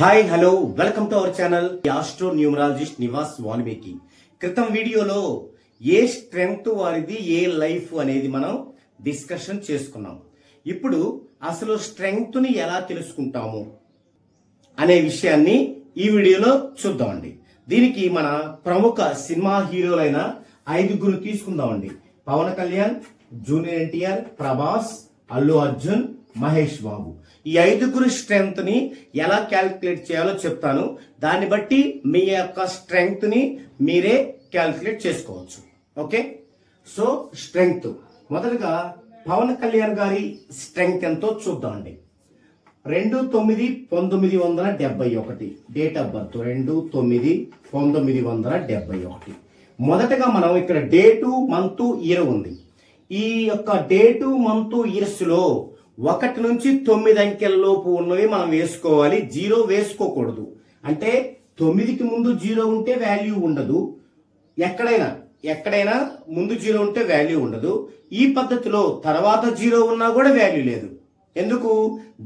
Hi hello welcome to our channel astro numerologist Nivas Valmiki. క్రితం వీడియోలో ఏ strength వారిది ఏ లైఫ్ అనేది మనం డిస్కషన్ చేసుకున్నాం. ఇప్పుడు అసలు స్ట్రెంగ్త్ ని ఎలా తెలుసుకుంటాము అనే విషయాన్ని ఈ వీడియోలో చూద్దామండి. దీనికి మన ప్రముఖ సినిమా హీరోలైన 5 తీసుకుందామండి. పవన్ కళ్యాణ్, జూనియర్ ఎన్టీఆర్, ప్రభాస్, అల్లు అర్జున్, మహేష్ బాబు. ఈ 5 స్ట్రెంగ్త్ ని ఎలా క్యాల్కులేట్ చేయాలో చెప్తాను. దాన్ని బట్టి మీ యొక్క స్ట్రెంగ్త్ ని మీరే క్యాల్కులేట్ చేసుకోవచ్చు. ఓకే, సో స్ట్రెంగ్త్ మొదటగా పవన్ కళ్యాణ్ గారి స్ట్రెంగ్త్ ఎంతో చూద్దామండి. 2/9/1971 డేట్ ఆఫ్ బర్త్ 2/9/1971. మొదటగా మనం ఇక్కడ డేటు మంత్ ఇయర్ ఉంది. ఈ యొక్క డేటు మంత్ ఇయర్స్ లో 1 నుంచి 9 అంకెల లోపు ఉన్నవి మనం వేసుకోవాలి. 0 వేసుకోకూడదు. అంటే 9కి ముందు 0 ఉంటే వాల్యూ ఉండదు. ఎక్కడైనా ముందు 0 ఉంటే వాల్యూ ఉండదు. ఈ పద్ధతిలో తర్వాత 0 ఉన్నా కూడా వాల్యూ లేదు. ఎందుకు?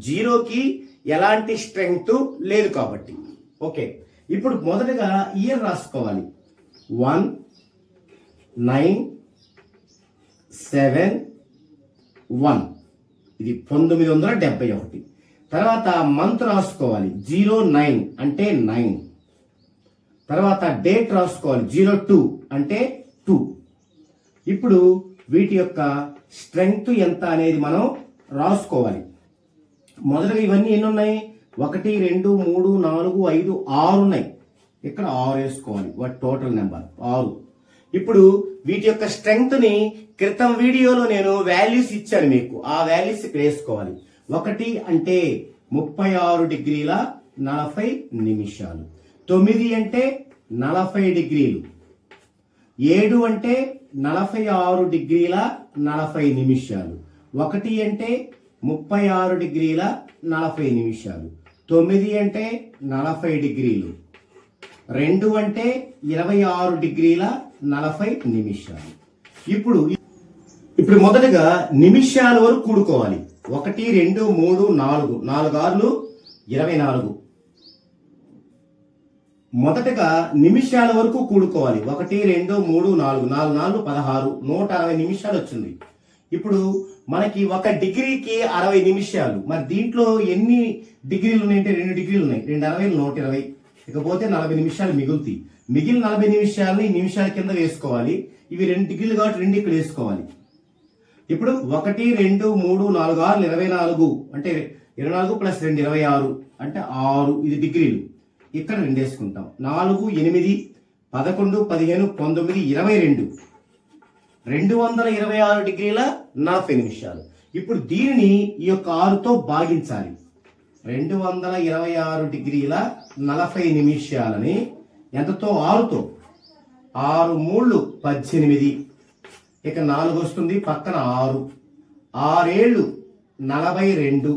0కి ఎలాంటి స్ట్రెంగ్త్ లేదు కాబట్టి. ఓకే, ఇప్పుడు మొదటగా ఇయర్ రాసుకోవాలి. 1971 ఇది 1971. తర్వాత మంత్ రాసుకోవాలి 09 అంటే 9. తర్వాత డేట్ రాసుకోవాలి 02 అంటే 2. ఇప్పుడు వీటి యొక్క స్ట్రెంగ్త్ ఎంత అనేది మనం రాసుకోవాలి. మొదటగా ఇవన్నీ ఎన్ని ఉన్నాయి? 1 2 3 4 5 6 ఉన్నాయి. ఇక్కడ 6 వేసుకోవాలి. వాటి టోటల్ నెంబర్ 6. ఇప్పుడు వీటి యొక్క స్ట్రెంగ్త్ ని క్రితం వీడియోలో నేను వాల్యూస్ ఇచ్చాను మీకు. ఆ వాల్యూస్ ఇక్కడ వేసుకోవాలి. 1 అంటే 36 డిగ్రీల 40 నిమిషాలు. 9 అంటే 40 డిగ్రీలు. 7 అంటే 46 డిగ్రీల 40 నిమిషాలు. 1 అంటే 36 డిగ్రీల 40 నిమిషాలు. 9 అంటే 40 డిగ్రీలు. 2 అంటే 26 డిగ్రీల 40 నిమిషాలు. ఇప్పుడు మొదటగా నిమిషాల వరకు కూడుకోవాలి. 1 2 3 4 4 ఆర్లు 24. మొదటగా నిమిషాల వరకు కూడుకోవాలి. 1 2 3 4 4 4 16 160 నిమిషాలు వచ్చింది. ఇప్పుడు మనకి 1 డిగ్రీకి 60 నిమిషాలు. మరి దీంట్లో ఎన్ని డిగ్రీలు ఉన్నాయంటే 2 డిగ్రీలు ఉన్నాయి. 2 60 120. ఇకపోతే 40 నిమిషాలు మిగులుతాయి. మిగిలిన 40 నిమిషాలని నిమిషాల కింద వేసుకోవాలి. ఇవి 2 డిగ్రీలు కాబట్టి 2 ఇక్కడ వేసుకోవాలి. ఇప్పుడు 1 2 3 4 6 24 అంటే 24 ప్లస్ 2 26 అంటే 6. ఇది డిగ్రీలు. ఇక్కడ 2 వేసుకుంటాం. 4 8 11 15 19 22 226 డిగ్రీల 40 నిమిషాలు. ఇప్పుడు దీనిని ఈ యొక్క 6తో భాగించాలి. 226 డిగ్రీల 40 నిమిషాలని ఎంతతో? 6తో. 6 3 18. ఇక 4 వస్తుంది పక్కన 6. 6 7 42.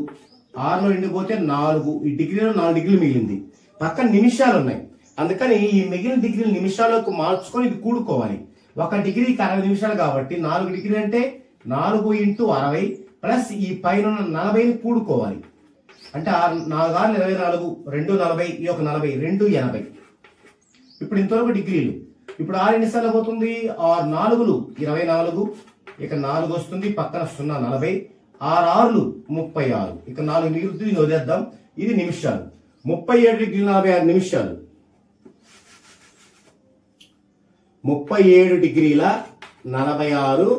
6లో 2 పోతే 4. ఈ డిగ్రీలో 4 డిగ్రీలు మిగిలింది. పక్కన నిమిషాలు ఉన్నాయి. అందుకని ఈ మిగిలిన డిగ్రీలు నిమిషాలకు మార్చుకొని ఇది కూడుకోవాలి. 1 డిగ్రీకి 60 నిమిషాలు కాబట్టి 4 డిగ్రీలు అంటే 4 × 60 ప్లస్ ఈ పైన 40ని కూడుకోవాలి. అంటే 4 6 24 2 40 ఈ యొక్క 40 2 80. ఇప్పుడు ఇంతవరకు డిగ్రీలు. ఇప్పుడు 6 ఎన్నిసార్లు పోతుంది? 6 4 24. ఇక 4 వస్తుంది పక్కన 0 40. 6 6 36. ఇక 4 మిగులుతుంది. ఇది వదిలేద్దాం. ఇది నిమిషాలు. 37 డిగ్రీల 46 నిమిషాలు. 37 డిగ్రీల 46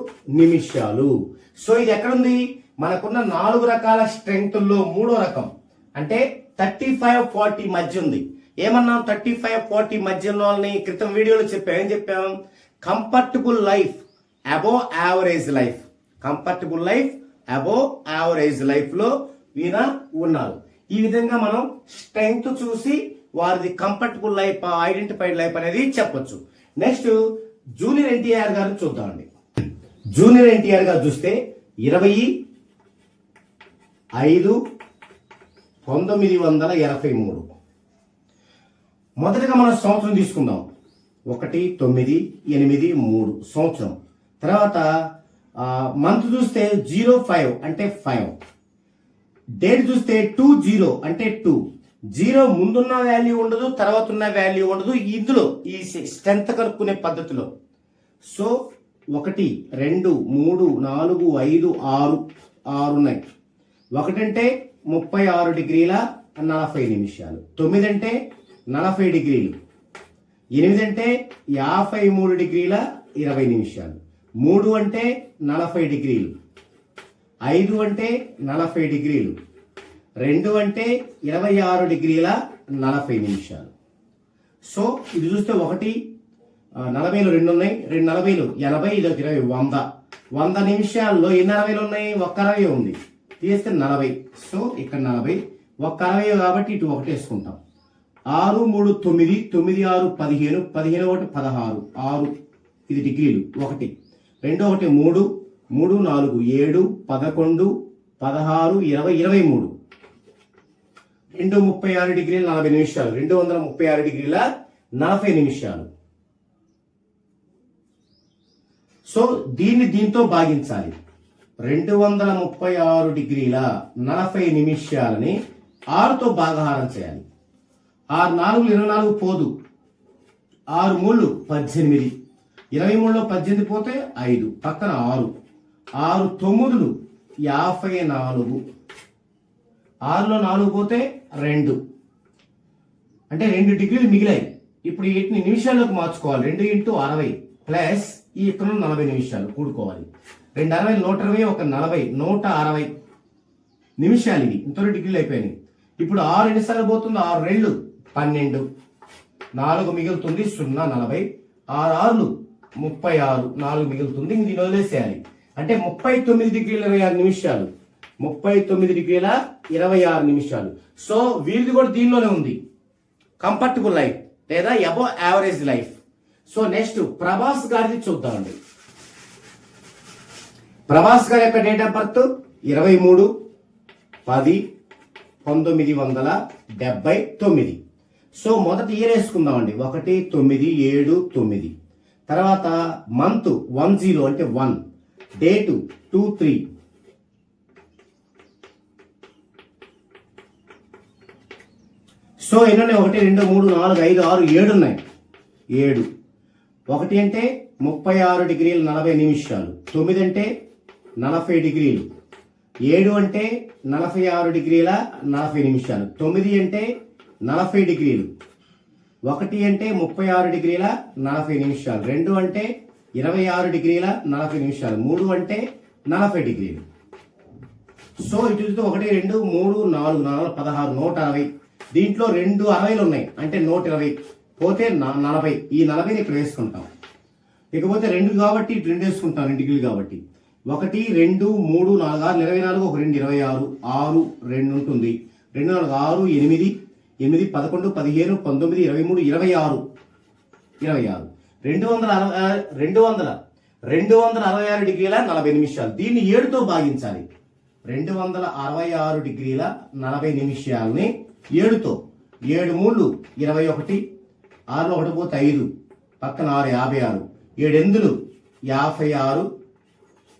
నిమిషాలు. సో ఇది ఎక్కడుంది? మనకున్న 4 రకాల స్ట్రెంగ్త్ల్లో 3వ రకం అంటే 35-40 మధ్య ఉంది. ఏమన్నాం? 35-40 మధ్యలో క్రితం వీడియోలో చెప్పాం. ఏం చెప్పాం? Comfortable life above average life. Comfortable life above average life లో ఈయన ఉన్నారు. ఈ విధంగా మనం స్ట్రెంగ్త్ చూసి వారిది కంఫర్టబుల్ లైఫ్, ఐడెంటిఫైడ్ లైఫ్ అనేది చెప్పొచ్చు. నెక్స్ట్ జూనియర్ ఎన్టీఆర్ గారు చూద్దామండి. జూనియర్ ఎన్టీఆర్ గారు చూస్తే 25/5/1983. మొదటగా మనం సంవత్సరం తీసుకుందాం. 1983 సంవత్సరం. తర్వాత మంత్ చూస్తే 05 అంటే 5. డేట్ చూస్తే 20 అంటే 2. జీరో ముందున్న వాల్యూ ఉండదు, తర్వాత ఉన్న వాల్యూ ఉండదు ఇందులో ఈ స్ట్రెంత్ కనుక్కునే పద్ధతిలో. సో 1 2 3 4 5 6 ఉన్నాయి. 1 అంటే 36 డిగ్రీల 40 నిమిషాలు, 9 అంటే 40 డిగ్రీలు, 8 అంటే 53 డిగ్రీల 20 నిమిషాలు, 3 అంటే 40 డిగ్రీలు, 5 అంటే 40 డిగ్రీలు, 2 అంటే 26 డిగ్రీల 40 నిమిషాలు. సో ఇది చూస్తే 1 40లో 2 ఉన్నాయి, 2 40లు 80, ఇది 20, 100. 100 నిమిషాల్లో ఎన్ని 40లు ఉన్నాయి? ఒక్క 60 ఉంది, తీస్తే 40. సో ఇక్కడ 40, ఒక్క 60 కాబట్టి ఇటు 1 వేసుకుంటాం. 6 3 9, 9 6 15, 15 1 16, 6 ఇది డిగ్రీలు 1, 2 1 3, 3 4 7, 11 16 20 23, 2 36 డిగ్రీల 40 నిమిషాలు, 236 డిగ్రీల 40 నిమిషాలు. సో దీంతో భాగించాలి. 236 డిగ్రీల 40 నిమిషాలని 6తో భాగాహారం చేయాలి. 6 4 24 పోదు, 6 3 18, 23లో 18 పోతే 5, పక్కన 6, 6 9 54, 6లో 4 పోతే 2, అంటే 2 డిగ్రీలు మిగిలాయి. ఇప్పుడు వీటిని నిమిషాల్లోకి మార్చుకోవాలి. 2 × 60 ప్లస్ ఈ ఇక్కడ 40 నిమిషాలు కూడుకోవాలి. 2 60 120, 1 40, 160 నిమిషాలు. ఇవి ఇంత డిగ్రీలు అయిపోయినాయి. ఇప్పుడు 6 ఎన్నిసార్లు పోతుంది? 6 2 12, 4 మిగులుతుంది 0 40, 6 6 36, 4 మిగులుతుంది. దీన్ని వదిలేసేయాలి. అంటే 39 డిగ్రీల 26 నిమిషాలు, 39 డిగ్రీల 26 నిమిషాలు. సో వీరిది కూడా దీనిలోనే ఉంది, కంఫర్టబుల్ లైఫ్ లేదా above average life. So next Prabhas గారిది చూద్దామండి. ప్రభాస్ గారి యొక్క డేట్ ఆఫ్ బర్త్ 23/10/1979. సో మొదటి ఇయర్ వేసుకుందామండి. 1 9 7 9, తర్వాత మంత్ 10 అంటే 1, డేట్ 2 3, సో ఎన్ని ఉన్నాయి? 1 2 3 4 5 6 7 ఉన్నాయి. 7, 1 అంటే 36 డిగ్రీల 40 నిమిషాలు, 9 అంటే 40 డిగ్రీలు, 7 అంటే 46 డిగ్రీల 40 నిమిషాలు, 9 అంటే 40 డిగ్రీలు, 1 అంటే 36 డిగ్రీల 40 నిమిషాలు, 2 అంటే 26 డిగ్రీల 40 నిమిషాలు, 3 అంటే 40 డిగ్రీలు. సో ఇటు 1 2 3 4 4 16 160. దీంట్లో 2 60లు ఉన్నాయి అంటే 120 పోతే 40. ఈ 40ని ఇక్కడ వేసుకుంటాం. ఇకపోతే 2 కాబట్టి ఇటు 2 వేసుకుంటాం, 2 డిగ్రీలు కాబట్టి. 1 2 3 4 6 24, 1 2 26, 6 2 ఉంటుంది, 2 4 6 8 8 11 15 19 23 26 26, 266 డిగ్రీల 40 నిమిషాలు. దీన్ని 7తో భాగించాలి. 266 డిగ్రీల 40 నిమిషాలని 7తో, 7 3 21, 6లో 1 పోతే 5, పక్కన 6 56, 7 8 56,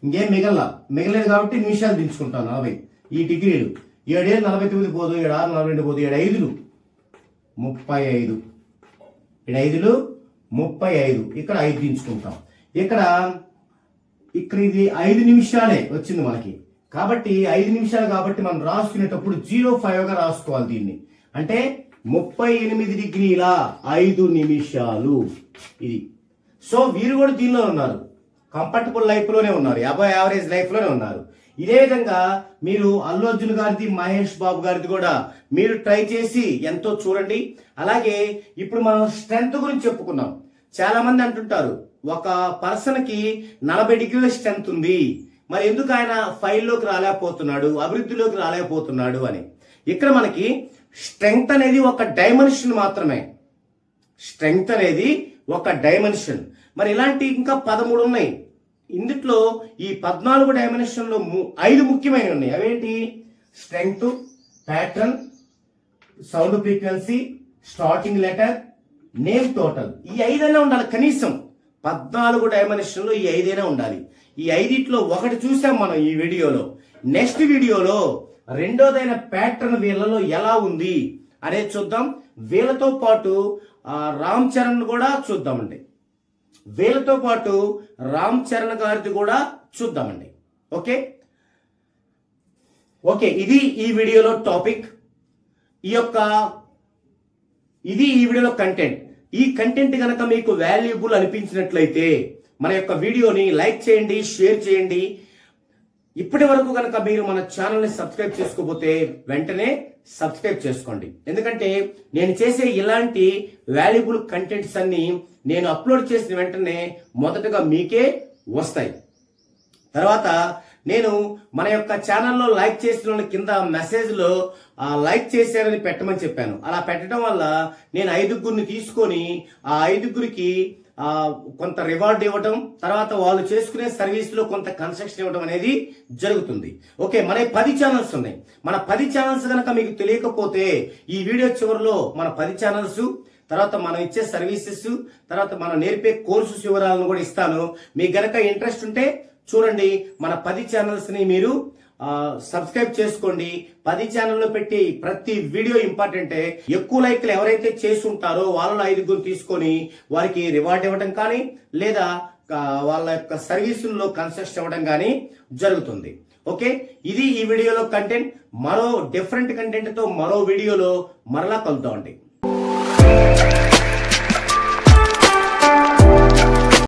ఇంకేం మిగలేదు కాబట్టి నిమిషాలు దించుకుంటాం 40. ఈ డిగ్రీలు 7 7 49 పోదు, 7 6 42 పోదు, 7 5 35, 7 5 35, ఇక్కడ 5 దించుకుంటాం. ఇక్కడ ఇది 5 నిమిషాలే వచ్చింది మనకి కాబట్టి 5 నిమిషాలు కాబట్టి మనం రాసుకునేటప్పుడు 05గా రాసుకోవాలి దీన్ని. అంటే 38 డిగ్రీల 5 నిమిషాలు ఇది. సో వీరు కూడా దీనిలో ఉన్నారు, కంఫర్టబుల్ లైఫ్ లోనే ఉన్నారు, అబవ్ యావరేజ్ లైఫ్ లోనే ఉన్నారు. ఇదే విధంగా మీరు అల్లు అర్జున్ గారిది, మహేష్ బాబు గారిది కూడా మీరు ట్రై చేసి ఎంతో చూడండి. అలాగే ఇప్పుడు మనం స్ట్రెంత్ గురించి చెప్పుకున్నాం. చాలా మంది అంటుంటారు ఒక పర్సన్ కి 40 డిగ్రీల స్ట్రెంత్ ఉంది, మరి ఎందుకు ఆయన ఫైల్లోకి రాలేకపోతున్నాడు, అభివృద్ధిలోకి రాలేకపోతున్నాడు అని. ఇక్కడ మనకి స్ట్రెంగ్త్ అనేది ఒక డైమెన్షన్ మాత్రమే. స్ట్రెంగ్త్ అనేది ఒక డైమెన్షన్. మరి ఇలాంటి ఇంకా 13 ఉన్నాయి. ఇందులో ఈ 14 డైమెన్షన్లో 5 ముఖ్యమైనవి ఉన్నాయి. అవేంటి? Strength, pattern, sound frequency, starting letter, name, total. ఈ 5 ఉండాలి కనీసం. 14 డైమెన్షన్లో ఈ 5 ఉండాలి. ఈ 5లో ఒకటి చూసాం మనం ఈ వీడియోలో. నెక్స్ట్ వీడియోలో రెండోదైన ప్యాటర్న్ వీళ్ళలో ఎలా ఉంది అనేది చూద్దాం. వీళ్ళతో పాటు రామ్ చరణ్ కూడా చూద్దామండి. వీళ్ళతో పాటు రామ్ చరణ్ గారిది కూడా చూద్దామండి. ఓకే ఓకే ఇది ఈ వీడియోలో టాపిక్. ఇది ఈ వీడియోలో కంటెంట్. ఈ కంటెంట్ కనుక మీకు వాల్యుబుల్ అనిపించినట్లయితే మన యొక్క వీడియోని లైక్ చేయండి, షేర్ చేయండి. ఇప్పటి వరకు కనుక మీరు మన ఛానల్ని సబ్స్క్రైబ్ చేసుకోకపోతే వెంటనే సబ్స్క్రైబ్ చేసుకోండి. ఎందుకంటే నేను చేసే ఇలాంటి వాల్యుబుల్ కంటెంట్స్ అన్ని నేను అప్లోడ్ చేసిన వెంటనే మొదటగా మీకే వస్తాయి. తర్వాత నేను మన యొక్క ఛానల్లో లైక్ చేసిన కింద మెసేజ్లో లైక్ చేశారని పెట్టమని చెప్పాను. అలా పెట్టడం వల్ల నేను 5గురిని తీసుకొని ఆ 5గురికి కొంత రివార్డ్ ఇవ్వడం, తర్వాత వాళ్ళు చేసుకునే సర్వీస్ లో కొంత కన్స్ట్రక్షన్ ఇవ్వడం అనేది జరుగుతుంది. ఓకే, మన 10 ఛానల్స్ ఉన్నాయి. మన 10 ఛానల్స్ కనుక మీకు తెలియకపోతే ఈ వీడియో చివరిలో మన 10 ఛానల్స్, తర్వాత మనం ఇచ్చే సర్వీసెస్, తర్వాత మనం నేర్పే కోర్సెస్ వివరాలను కూడా ఇస్తాను. మీకు గనక ఇంట్రెస్ట్ ఉంటే చూడండి. మన 10 ఛానల్స్ ని మీరు సబ్స్క్రైబ్ చేసుకోండి. 10 ఛానల్లో పెట్టి ప్రతి వీడియో ఇంపార్టెంటే. ఎక్కువ లైక్లు ఎవరైతే చేసి ఉంటారో వాళ్ళలో 5గురు తీసుకొని వారికి రివార్డ్ ఇవ్వడం కానీ లేదా వాళ్ళ యొక్క సర్వీసుల్లో కన్స్ట్రక్షన్ ఇవ్వడం కానీ జరుగుతుంది. ఓకే, ఇది ఈ వీడియోలో కంటెంట్. మరో డిఫరెంట్ కంటెంట్ తో మరో వీడియోలో మరలా కలుద్దామండి.